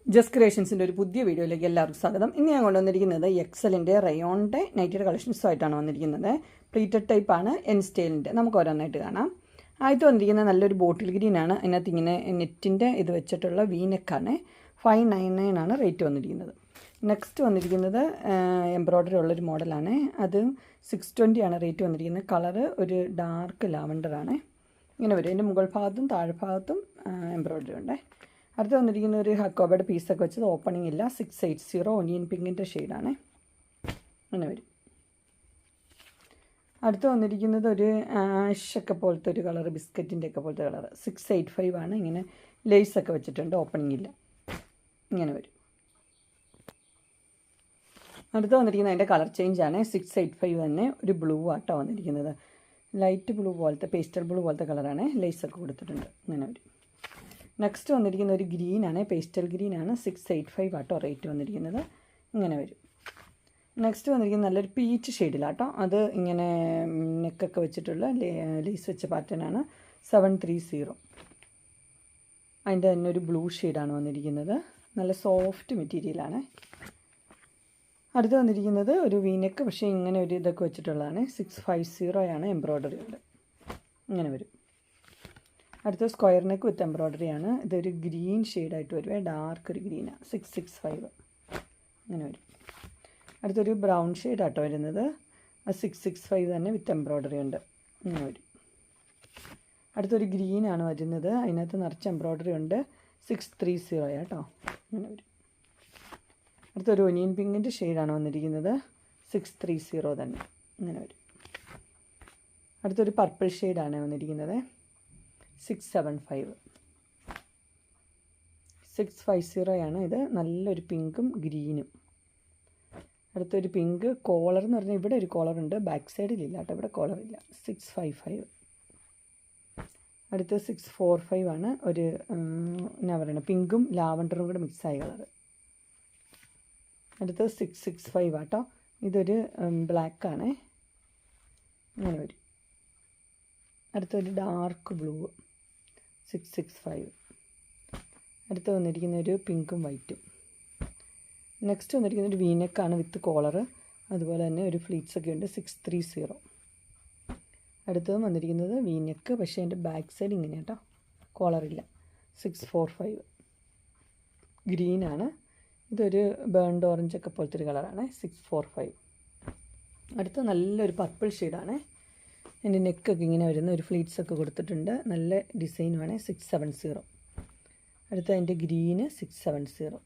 Just ക്രിയേഷൻസിൻ്റെ ഒരു പുതിയ വീഡിയോയിലേക്ക് എല്ലാവർക്കും സ്വാഗതം. ഇന്ന് ഞാൻ കൊണ്ടുവന്നിരിക്കുന്നത് എക്സലിൻ്റെ റയോണിൻ്റെ നൈറ്റിയുടെ കളക്ഷൻസുമായിട്ടാണ് വന്നിരിക്കുന്നത്. പ്ലീറ്റഡ് ടൈപ്പാണ്, എൻ സ്റ്റൈലിൻ്റെ. നമുക്ക് ഓരോന്നായിട്ട് കാണാം. ആദ്യത്തെ വന്നിരിക്കുന്നത് നല്ലൊരു ബോട്ടിൽ ഗ്രീനാണ്. അതിനകത്ത് ഇങ്ങനെ നെറ്റിൻ്റെ ഇത് വെച്ചിട്ടുള്ള വീനെക്കാണ്. 599 ആണ് റേറ്റ് വന്നിരിക്കുന്നത്. നെക്സ്റ്റ് വന്നിരിക്കുന്നത് എംബ്രോയ്ഡറി ഉള്ളൊരു മോഡലാണ്. അത് 620 ആണ് റേറ്റ് വന്നിരിക്കുന്നത്. കളറ് ഒരു ഡാർക്ക് ലാവണ്ടറാണ്. ഇങ്ങനെ വരും. അതിൻ്റെ മുകൾ ഭാഗത്തും താഴെ ഭാഗത്തും എംബ്രോയ്ഡറി ഉണ്ട്. അടുത്ത് വന്നിരിക്കുന്ന ഒരു ഹക്കോബയുടെ പീസൊക്കെ വെച്ചത് ഓപ്പണിംഗ് ഇല്ല. 680 ഒനിയൻ പിങ്കിൻ്റെ ഷെയ്ഡാണ്. അങ്ങനെ വരും. അടുത്ത് വന്നിരിക്കുന്നത് ഒരു ആഷൊക്കെ പോലത്തെ ഒരു കളർ, ബിസ്ക്കറ്റിൻ്റെ ഒക്കെ പോലത്തെ കളർ. 685 ആണ്. ഇങ്ങനെ ലേസൊക്കെ വെച്ചിട്ടുണ്ട്, ഓപ്പണിംഗ് ഇല്ല. ഇങ്ങനെ വരും. അടുത്ത് വന്നിരിക്കുന്നത് അതിൻ്റെ കളർ ചേഞ്ചാണ്. 685 തന്നെ ഒരു ബ്ലൂ ആട്ടോ വന്നിരിക്കുന്നത്. ലൈറ്റ് ബ്ലൂ പോലത്തെ, പേസ്റ്റൽ ബ്ലൂ പോലത്തെ കളറാണ്. ലേസൊക്കെ കൊടുത്തിട്ടുണ്ട്. ഇങ്ങനെ വരും. നെക്സ്റ്റ് വന്നിരിക്കുന്ന ഒരു ഗ്രീനാണ്, പേസ്റ്റൽ ഗ്രീനാണ്. 685 ആട്ടോ റേറ്റ് വന്നിരിക്കുന്നത്. ഇങ്ങനെ വരും. നെക്സ്റ്റ് വന്നിരിക്കുന്നത് നല്ലൊരു പീച്ച് ഷെയ്ഡിലാട്ടോ. അത് ഇങ്ങനെ നെക്കൊക്കെ വെച്ചിട്ടുള്ള ലേസ് വെച്ച പാറ്റേണാണ്. 730. അതിൻ്റെ തന്നെ ഒരു ബ്ലൂ ഷെയ്ഡാണ് വന്നിരിക്കുന്നത്. നല്ല സോഫ്റ്റ് മെറ്റീരിയലാണ്. അടുത്ത് വന്നിരിക്കുന്നത് ഒരു വീനെക്ക്, പക്ഷേ ഇങ്ങനെ ഒരു ഇതൊക്കെ വെച്ചിട്ടുള്ളതാണ്. 650 ആണ്. എംബ്രോയ്ഡറി ഉണ്ട്. ഇങ്ങനെ വരും. അടുത്ത സ്ക്വയർ നെക്ക് വിത്ത് എംബ്രോയ്ഡറി ആണ്. ഇതൊരു ഗ്രീൻ ഷെയ്ഡായിട്ട് വരുവേ, ഡാർക്ക് ഒരു ഗ്രീനാണ്. 665 അങ്ങനെ വരും. അടുത്തൊരു ബ്രൗൺ ഷെയ്ഡാട്ടോ വരുന്നത്. അത് 665 തന്നെ വിത്ത് എംബ്രോയ്ഡറി ഉണ്ട്. ഇങ്ങനെ വരും. അടുത്തൊരു ഗ്രീനാണ് വരുന്നത്. അതിനകത്ത് നിറച്ച് എംബ്രോയ്ഡറി ഉണ്ട്. 630 ആട്ടോ. ഇങ്ങനെ വരും. അടുത്തൊരു ഒനിയൻ പിങ്കിൻ്റെ ഷെയ്ഡാണ് വന്നിരിക്കുന്നത്. 630 തന്നെ. ഇങ്ങനെ വരും. അടുത്തൊരു പർപ്പിൾ ഷെയ്ഡാണ് വന്നിരിക്കുന്നത്. 675 650 ആണ്. ഇത് നല്ലൊരു പിങ്കും ഗ്രീനും. അടുത്തൊരു പിങ്ക് കോളർ എന്ന് പറഞ്ഞാൽ ഇവിടെ ഒരു കോളറുണ്ട്, ബാക്ക് സൈഡിലില്ല കേട്ടോ, ഇവിടെ കോളറില്ല. 655. അടുത്ത് 645 ആണ്. ഒരു എന്നാ പറയുന്നത്, പിങ്കും ലാവണ്ടറും കൂടെ മിക്സായ കളറ്. അടുത്ത് 665 ആട്ടോ. ഇതൊരു ബ്ലാക്കാണ്. അങ്ങനെ വരും. അടുത്തൊരു ഡാർക്ക് ബ്ലൂ 665. അടുത്ത് വന്നിരിക്കുന്ന ഒരു പിങ്കും വൈറ്റും. നെക്സ്റ്റ് വന്നിരിക്കുന്ന ഒരു വീനെക്കാണ് വിത്ത് കോളറ്. അതുപോലെ തന്നെ ഒരു ഫ്ലീറ്റ്സ് ഒക്കെ ഉണ്ട്. 630. അടുത്തത് വന്നിരിക്കുന്നത് വീനെക്ക്, പക്ഷേ അതിൻ്റെ ബാക്ക് സൈഡ് ഇങ്ങനെ കേട്ടോ, കോളറില്ല. 645 ഗ്രീനാണ്. ഇതൊരു ബേൺഡ് ഓറഞ്ചൊക്കെ പോലത്തെ ഒരു കളറാണ്. 645. അടുത്ത നല്ലൊരു പർപ്പിൾ ഷെയ്ഡാണ്. എൻ്റെ നെക്കൊക്കെ ഇങ്ങനെ വരുന്ന ഒരു ഫ്ലീറ്റ്സൊക്കെ കൊടുത്തിട്ടുണ്ട്. നല്ല ഡിസൈനുമാണ്. 670. അടുത്ത അതിൻ്റെ ഗ്രീന് 670.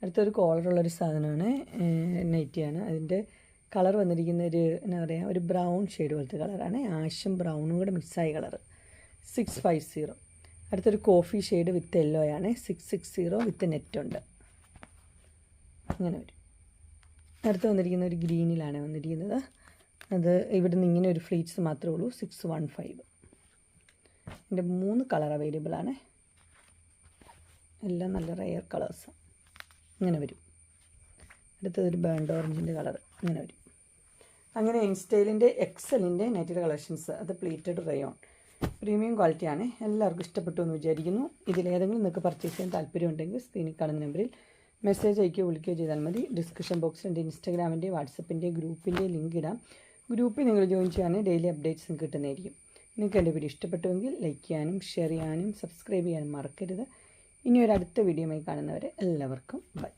അടുത്തൊരു കോളറുള്ളൊരു സാധനമാണ്, നൈറ്റിയാണ്. അതിൻ്റെ കളർ വന്നിരിക്കുന്ന ഒരു എന്നാ പറയുക, ഒരു ബ്രൗൺ ഷെയ്ഡ് പോലത്തെ കളറാണ്. ആഷും ബ്രൗണും കൂടെ മിക്സായ കളർ. 650. അടുത്തൊരു കോഫി ഷെയ്ഡ് വിത്ത് യെല്ലോ ആണ്. 660 വിത്ത് നെറ്റുണ്ട്. അങ്ങനെ വരും. അടുത്ത് വന്നിരിക്കുന്ന ഒരു ഗ്രീനിലാണ് വന്നിരിക്കുന്നത്. അത് ഇവിടെ നിന്ന് ഇങ്ങനെ ഒരു ഫ്ലീറ്റ്സ് മാത്രമേ ഉള്ളൂ. 615. ഇതിൻ്റെ 3 കളർ അവൈലബിൾ ആണ്. എല്ലാം നല്ല റെയർ കളേഴ്സ്. ഇങ്ങനെ വരും. അടുത്തതൊരു ബേൺഡ് ഓറഞ്ചിൻ്റെ കളർ. ഇങ്ങനെ വരും. അങ്ങനെ ഇൻസ്റ്റൈലിൻ്റെ എക്സലിൻ്റെ നൈറ്റിയുടെ കളക്ഷൻസ്. അത് പ്ലീറ്റഡ് റയോൺ പ്രീമിയം ക്വാളിറ്റിയാണ്. എല്ലാവർക്കും ഇഷ്ടപ്പെട്ടു എന്ന് വിചാരിക്കുന്നു. ഇതിലേതെങ്കിലും നിങ്ങൾക്ക് പർച്ചേസ് ചെയ്യാൻ താല്പര്യമുണ്ടെങ്കിൽ സ്ക്രീനിൽ കാണുന്ന നമ്പറിൽ മെസ്സേജ് അയക്കുകയോ വിളിക്കുകയോ ചെയ്താൽ മതി. ഡിസ്ക്രിപ്ഷൻ ബോക്സിൽ എൻ്റെ ഇൻസ്റ്റാഗ്രാമിൻ്റെ, വാട്സപ്പിൻ്റെ, ഗ്രൂപ്പിൻ്റെ ലിങ്ക് ഇടാം. ഗ്രൂപ്പിൽ നിങ്ങൾ ജോയിൻ ചെയ്യുകയാണെങ്കിൽ ഡെയിലി അപ്ഡേറ്റ്സും കിട്ടുന്നതായിരിക്കും. നിങ്ങൾക്ക് എൻ്റെ വീഡിയോ ഇഷ്ടപ്പെട്ടുവെങ്കിൽ ലൈക്ക് ചെയ്യാനും ഷെയർ ചെയ്യാനും സബ്സ്ക്രൈബ് ചെയ്യാനും മറക്കരുത്. ഇനി ഒരു അടുത്ത വീഡിയോയുമായി കാണുന്നവരെ എല്ലാവർക്കും ബൈ.